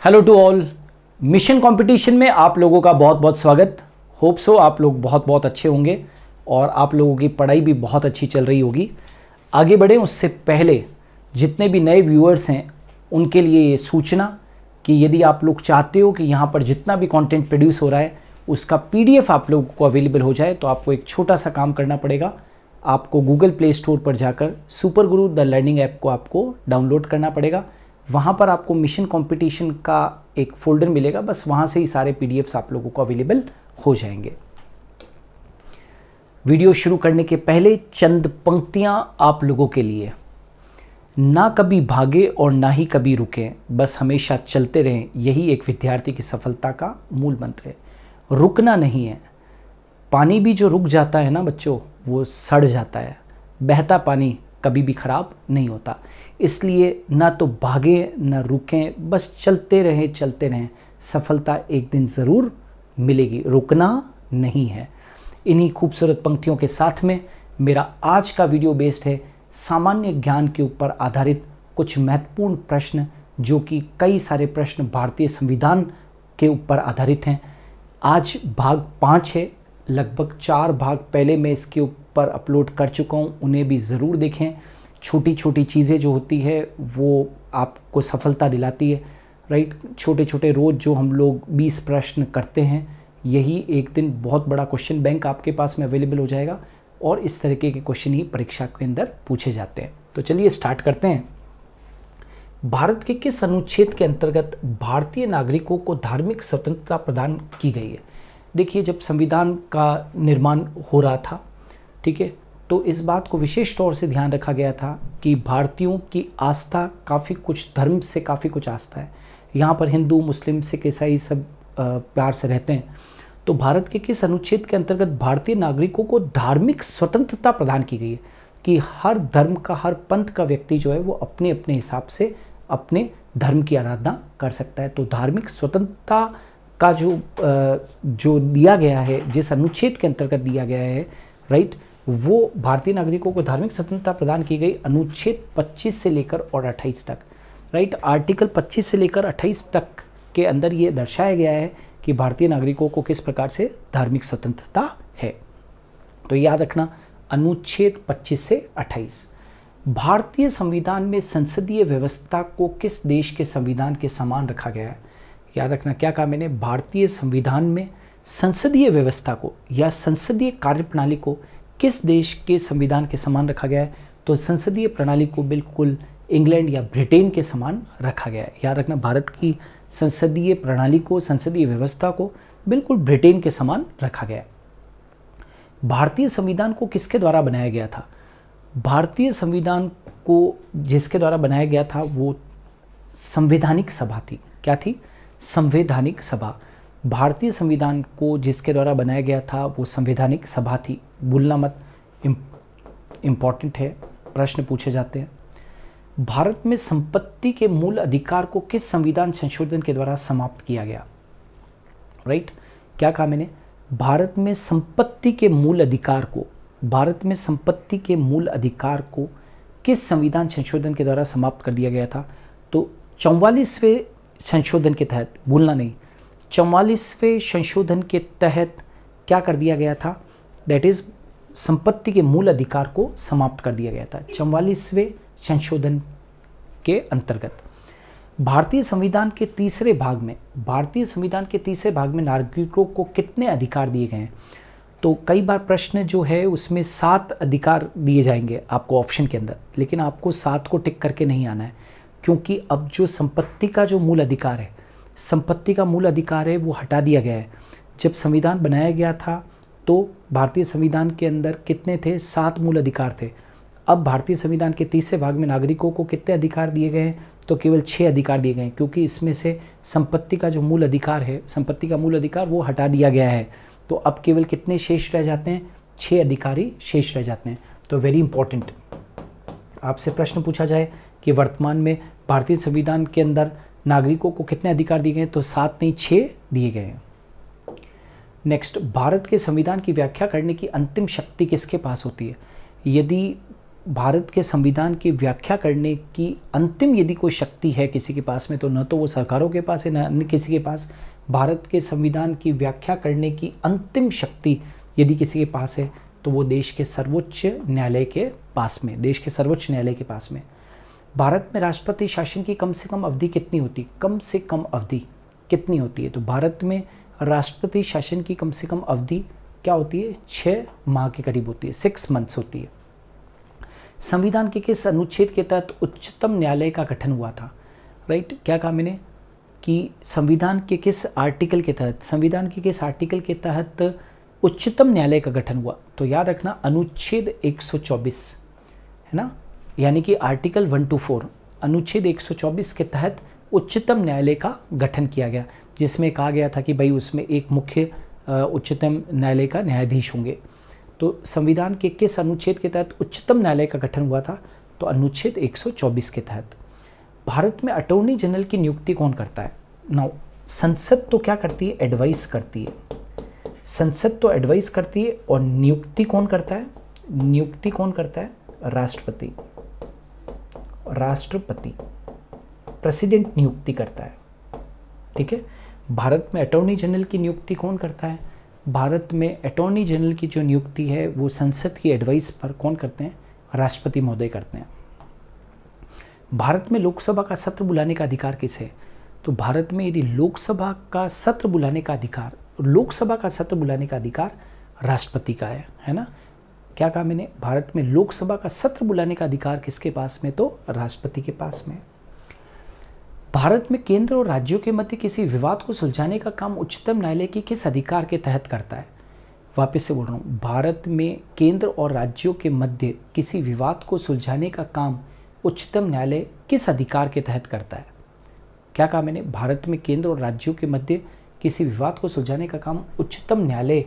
Hello to all. Mission competition में आप लोगों का बहुत बहुत स्वागत। होप सो आप लोग बहुत बहुत अच्छे होंगे और आप लोगों की पढ़ाई भी बहुत अच्छी चल रही होगी। आगे बढ़ें उससे पहले जितने भी नए व्यूअर्स हैं उनके लिए ये सूचना कि यदि आप लोग चाहते हो कि यहाँ पर जितना भी कंटेंट प्रोड्यूस हो रहा है उसका पीडीएफ आप लोगों को अवेलेबल हो जाए, तो आपको एक छोटा सा काम करना पड़ेगा। आपको गूगल प्ले स्टोर पर जाकर super Guru the learning app को आपको डाउनलोड करना पड़ेगा। वहाँ पर आपको मिशन कंपटीशन का एक फोल्डर मिलेगा, बस वहाँ से ही सारे पीडीएफ्स आप लोगों को अवेलेबल हो जाएंगे। वीडियो शुरू करने के पहले चंद पंक्तियाँ आप लोगों के लिए। ना कभी भागे और ना ही कभी रुकें, बस हमेशा चलते रहें, यही एक विद्यार्थी की सफलता का मूल मंत्र है। रुकना नहीं है। पानी भी जो रुक जाता है ना बच्चों, वो सड़ जाता है। बहता पानी कभी भी खराब नहीं होता। इसलिए ना तो भागें ना रुकें, बस चलते रहें। सफलता एक दिन ज़रूर मिलेगी, रुकना नहीं है। इन्हीं खूबसूरत पंक्तियों के साथ में मेरा आज का वीडियो बेस्ड है सामान्य ज्ञान के ऊपर आधारित कुछ महत्वपूर्ण प्रश्न, जो कि कई सारे प्रश्न भारतीय संविधान के ऊपर आधारित हैं। आज भाग 5 है। लगभग 4 भाग पहले मैं इसके ऊपर अपलोड कर चुका हूँ, उन्हें भी ज़रूर देखें। छोटी छोटी चीज़ें जो होती है वो आपको सफलता दिलाती है, राइट। छोटे छोटे रोज़ जो हम लोग 20 प्रश्न करते हैं, यही एक दिन बहुत बड़ा क्वेश्चन बैंक आपके पास में अवेलेबल हो जाएगा और इस तरीके के क्वेश्चन ही परीक्षा के अंदर पूछे जाते हैं। तो चलिए स्टार्ट करते हैं। भारत के किस अनुच्छेद के अंतर्गत भारतीय नागरिकों को धार्मिक स्वतंत्रता प्रदान की गई है? देखिए, जब संविधान का निर्माण हो रहा था, ठीक है, तो इस बात को विशेष तौर से ध्यान रखा गया था कि भारतीयों की आस्था काफ़ी कुछ धर्म से काफ़ी कुछ आस्था है। यहाँ पर हिंदू, मुस्लिम, सिख, ईसाई सब प्यार से रहते हैं। तो भारत के किस अनुच्छेद के अंतर्गत भारतीय नागरिकों को धार्मिक स्वतंत्रता प्रदान की गई है कि हर धर्म का, हर पंथ का व्यक्ति जो है वो अपने अपने हिसाब से अपने धर्म की आराधना कर सकता है। तो धार्मिक स्वतंत्रता का जो दिया गया है, जिस अनुच्छेद के अंतर्गत दिया गया है, राइट, वो भारतीय नागरिकों को धार्मिक स्वतंत्रता प्रदान की गई अनुच्छेद 25 से लेकर और 28 तक, राइट। आर्टिकल 25 से लेकर 28 तक के अंदर ये दर्शाया गया है कि भारतीय नागरिकों को किस प्रकार से धार्मिक स्वतंत्रता है। तो याद रखना, अनुच्छेद 25 से 28। भारतीय संविधान में संसदीय व्यवस्था को किस देश के संविधान के समान रखा गया है? याद रखना, क्या कहा मैंने? भारतीय संविधान में संसदीय व्यवस्था को या संसदीय कार्यप्रणाली को किस देश के संविधान के समान रखा गया है? तो संसदीय प्रणाली को बिल्कुल इंग्लैंड या ब्रिटेन के समान रखा गया है। याद रखना, भारत की संसदीय प्रणाली को, संसदीय व्यवस्था को बिल्कुल ब्रिटेन के समान रखा गया है। भारतीय संविधान को किसके द्वारा बनाया गया था? भारतीय संविधान को जिसके द्वारा बनाया गया था वो संवैधानिक सभा थी। क्या थी? संवैधानिक सभा। भारतीय संविधान को जिसके द्वारा बनाया गया था वो संवैधानिक सभा थी। भूलना मत, इम्पॉर्टेंट है, प्रश्न पूछे जाते हैं। भारत में संपत्ति के मूल अधिकार को किस संविधान संशोधन के द्वारा समाप्त किया गया? राइट, क्या कहा मैंने? भारत में संपत्ति के मूल अधिकार को, भारत में संपत्ति के मूल अधिकार को किस संविधान संशोधन के द्वारा समाप्त कर दिया गया था? तो 44वें संशोधन के तहत, भूलना नहीं, 44वें संशोधन के तहत क्या कर दिया गया था? दैट इज संपत्ति के मूल अधिकार को समाप्त कर दिया गया था 44वें संशोधन के अंतर्गत। भारतीय संविधान के तीसरे भाग में, भारतीय संविधान के तीसरे भाग में नागरिकों को कितने अधिकार दिए गए हैं? तो कई बार प्रश्न जो है उसमें 7 अधिकार दिए जाएंगे आपको ऑप्शन के अंदर, लेकिन आपको 7 को टिक करके नहीं आना है, क्योंकि अब जो संपत्ति का जो मूल अधिकार है, संपत्ति का मूल अधिकार है, वो हटा दिया गया है। जब संविधान बनाया गया था तो भारतीय संविधान के अंदर कितने थे? 7 मूल अधिकार थे। अब भारतीय संविधान के तीसरे भाग में नागरिकों को कितने अधिकार दिए गए हैं? तो केवल 6 अधिकार दिए गए हैं, क्योंकि इसमें से संपत्ति का जो मूल अधिकार है, संपत्ति का मूल अधिकार वो हटा दिया गया है। तो अब केवल कितने शेष रह जाते हैं? 6 अधिकारी शेष रह जाते हैं। तो वेरी इंपॉर्टेंट, आपसे प्रश्न पूछा जाए कि वर्तमान में भारतीय संविधान के अंदर नागरिकों को कितने अधिकार दिए गए? तो 7 नहीं 6 दिए गए हैं। नेक्स्ट, भारत के संविधान की व्याख्या करने की अंतिम शक्ति किसके पास होती है? यदि भारत के संविधान की व्याख्या करने की अंतिम यदि कोई शक्ति है किसी के पास में, तो न तो वो सरकारों के पास है, न अन्य किसी के पास। भारत के संविधान की व्याख्या करने की अंतिम शक्ति यदि किसी के पास है तो वो देश के सर्वोच्च न्यायालय के पास में, देश के सर्वोच्च न्यायालय के पास में। भारत में राष्ट्रपति शासन की कम से कम अवधि कितनी होती, कम से कम अवधि कितनी होती है? तो भारत में राष्ट्रपति शासन की कम से कम अवधि क्या होती है? 6 माह के करीब होती है, 6 मंथ्स होती है। संविधान के किस अनुच्छेद के तहत उच्चतम न्यायालय का गठन हुआ था? राइट, क्या कहा मैंने कि संविधान के किस आर्टिकल के तहत, संविधान के किस आर्टिकल के तहत उच्चतम न्यायालय का गठन हुआ? तो याद रखना अनुच्छेद 124 है ना, यानी कि आर्टिकल 124, अनुच्छेद 124 के तहत उच्चतम न्यायालय का गठन किया गया, जिसमें कहा गया था कि भाई उसमें एक मुख्य उच्चतम न्यायालय का न्यायाधीश होंगे। तो संविधान के किस अनुच्छेद के तहत उच्चतम न्यायालय का गठन हुआ था? तो अनुच्छेद 124 के तहत। भारत में अटॉर्नी जनरल की नियुक्ति कौन करता है? नाउ संसद तो क्या करती है? एडवाइस करती है। संसद तो एडवाइस करती है और नियुक्ति कौन करता है? नियुक्ति कौन करता है? राष्ट्रपति। राष्ट्रपति, प्रेसिडेंट नियुक्ति करता है। ठीक है, भारत में अटॉर्नी जनरल की नियुक्ति कौन करता है? भारत में अटॉर्नी जनरल की जो नियुक्ति है वो संसद की एडवाइस पर कौन करते हैं? राष्ट्रपति महोदय करते हैं। भारत में लोकसभा का सत्र बुलाने का अधिकार किसे है? तो भारत में यदि लोकसभा का सत्र बुलाने का अधिकार, लोकसभा का सत्र बुलाने का अधिकार राष्ट्रपति का है ना। क्या कहा मैंने? भारत में लोकसभा का सत्र बुलाने का अधिकार किसके पास में? तो राष्ट्रपति के पास में। भारत में केंद्र और राज्यों के मध्य किसी विवाद को सुलझाने का काम उच्चतम न्यायालय के किस अधिकार के तहत करता है? वापस से बोल रहा हूँ, भारत में केंद्र और राज्यों के मध्य किसी विवाद को सुलझाने का काम उच्चतम न्यायालय किस अधिकार के तहत करता है? क्या कहा मैंने? भारत में केंद्र और राज्यों के मध्य किसी विवाद को सुलझाने का काम उच्चतम न्यायालय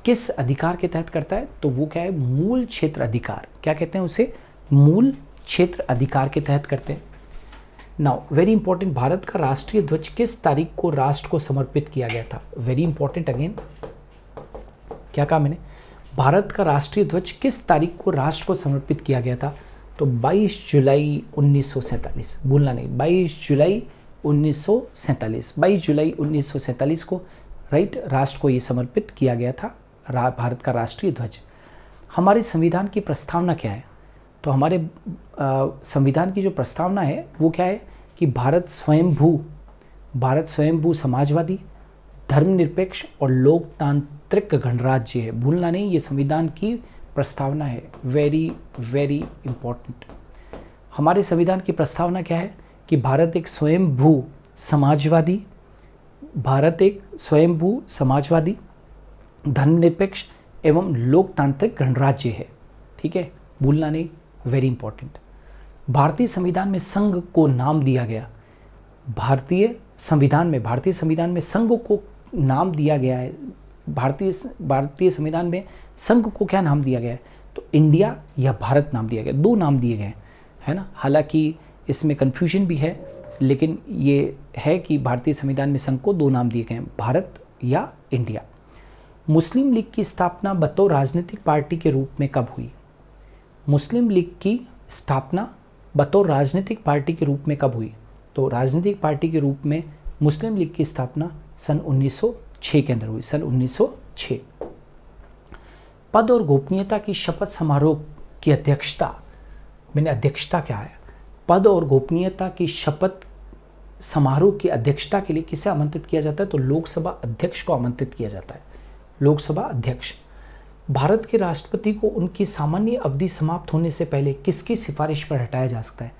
किस अधिकार के तहत करता है? तो वो क्या है? मूल क्षेत्र अधिकार। क्या कहते हैं उसे? मूल क्षेत्र अधिकार के तहत करते हैं। नाउ वेरी इंपॉर्टेंट, भारत का राष्ट्रीय ध्वज किस तारीख को राष्ट्र को समर्पित किया गया था? वेरी इंपॉर्टेंट अगेन, क्या कहा मैंने? भारत का राष्ट्रीय ध्वज किस तारीख को राष्ट्र को समर्पित किया गया था? तो 22 जुलाई 1947, भूलना नहीं, 22 जुलाई 1947, 22 जुलाई 1947 को राइट राष्ट्र को ये समर्पित किया गया था भारत का राष्ट्रीय ध्वज। हमारे संविधान की प्रस्तावना क्या है? तो हमारे संविधान की जो प्रस्तावना है वो क्या है कि भारत स्वयंभू समाजवादी, धर्मनिरपेक्ष और लोकतांत्रिक गणराज्य है। भूलना नहीं, ये संविधान की प्रस्तावना है। Very very important. हमारे संविधान की प्रस्तावना क्या है कि भारत एक स्वयंभू समाजवादी, धर्मनिरपेक्ष एवं लोकतांत्रिक गणराज्य है। ठीक है, भूलना नहीं, वेरी इंपॉर्टेंट। भारतीय संविधान में संघ को नाम दिया गया। भारतीय संविधान में संघ को नाम दिया गया है। भारतीय संविधान में संघ को क्या नाम दिया गया है? तो इंडिया या भारत नाम दिया गया। 2 नाम दिए गए है ना। हालांकि इसमें कन्फ्यूजन भी है, लेकिन ये है कि भारतीय संविधान में संघ को 2 नाम दिए गए हैं, भारत या इंडिया। मुस्लिम लीग की स्थापना बतौर राजनीतिक पार्टी के रूप में कब हुई? मुस्लिम लीग की स्थापना बतौर राजनीतिक पार्टी के रूप में कब हुई? तो राजनीतिक पार्टी के रूप में मुस्लिम लीग की स्थापना सन 1906 के अंदर हुई, सन 1906। पद और गोपनीयता की शपथ समारोह की अध्यक्षता, मैंने अध्यक्षता क्या है? पद और गोपनीयता की शपथ समारोह की अध्यक्षता के लिए किसे आमंत्रित किया जाता है? तो लोकसभा अध्यक्ष को आमंत्रित किया जाता है, लोकसभा अध्यक्ष। भारत के राष्ट्रपति को उनकी सामान्य अवधि समाप्त होने से पहले किसकी सिफारिश पर हटाया जा सकता है?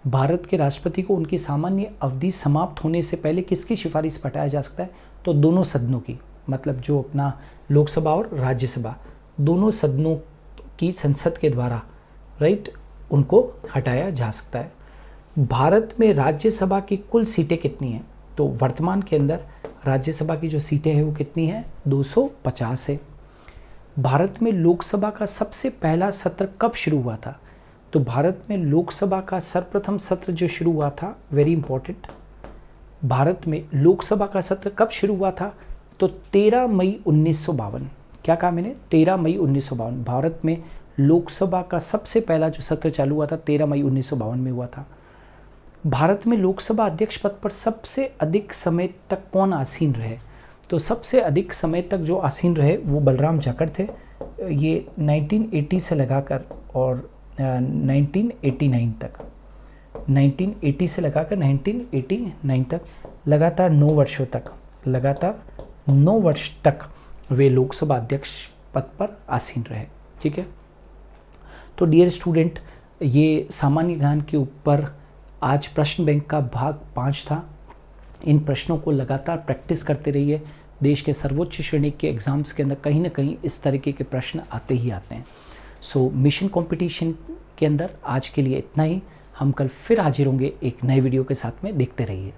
भारत के राष्ट्रपति को उनकी सामान्य अवधि समाप्त होने से पहले किसकी सिफारिश पर हटाया जा सकता है? तो दोनों सदनों की, मतलब जो अपना लोकसभा और राज्यसभा, दोनों सदनों की संसद के द्वारा राइट उनको हटाया जा सकता है। भारत में राज्यसभा की कुल सीटें कितनी हैं? तो वर्तमान के अंदर राज्यसभा की जो सीटें हैं वो कितनी हैं? 250 है। भारत में लोकसभा का सबसे पहला सत्र कब शुरू हुआ था? तो भारत में लोकसभा का सर्वप्रथम सत्र जो शुरू हुआ था, वेरी इंपॉर्टेंट, भारत में लोकसभा का सत्र कब शुरू हुआ था? तो 13 मई 1952। क्या कहा मैंने? 13 मई 1952 भारत में लोकसभा का सबसे पहला जो सत्र चालू हुआ था 13 मई 1952 में हुआ था। भारत में लोकसभा अध्यक्ष पद पर सबसे अधिक समय तक कौन आसीन रहे? तो सबसे अधिक समय तक जो आसीन रहे वो बलराम जाखड़ थे। ये 1980 से लगाकर और 1989 तक, 1980 से लगाकर 1989 तक लगातार 9 वर्ष तक वे लोकसभा अध्यक्ष पद पर आसीन रहे। ठीक है, तो डियर स्टूडेंट, ये सामान्य ज्ञान के ऊपर आज प्रश्न बैंक का भाग 5 था। इन प्रश्नों को लगातार प्रैक्टिस करते रहिए। देश के सर्वोच्च श्रेणी के एग्ज़ाम्स के अंदर कहीं ना कहीं इस तरीके के प्रश्न आते ही आते हैं। सो मिशन कंपटीशन के अंदर आज के लिए इतना ही। हम कल फिर हाजिर होंगे एक नए वीडियो के साथ में। देखते रहिए।